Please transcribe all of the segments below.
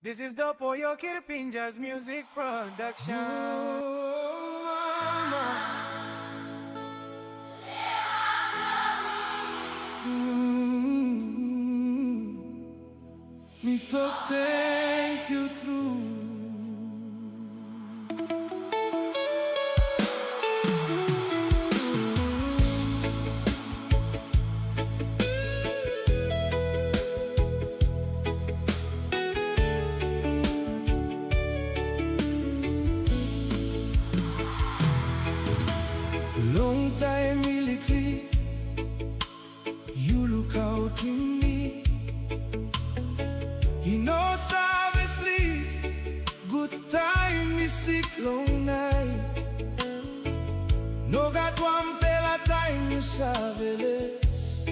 This is Dopo, Yokir, Pinjar's music production. Oh, mama. Me talk thank you through. Long time really clear, you look out in me. You know, obviously, good time is sick long night. No got one pela time you surveillance.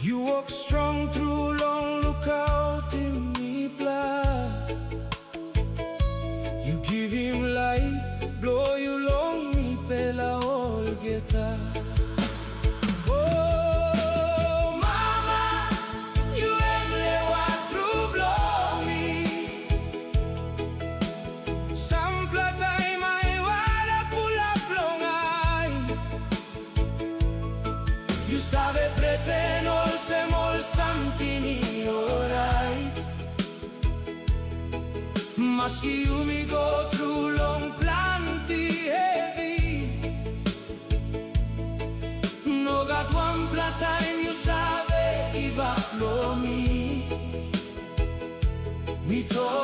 You walk strong through long lookout in me blood. You give him light, blow you long me pela all guitar. Oh mama, you emle what through blow me. Sample time I wanna pull up long eye. You sabe pretend all semol something alright. Maski you me go through long plenty heavy. No got one flat time you sabe evacuate me. Me talk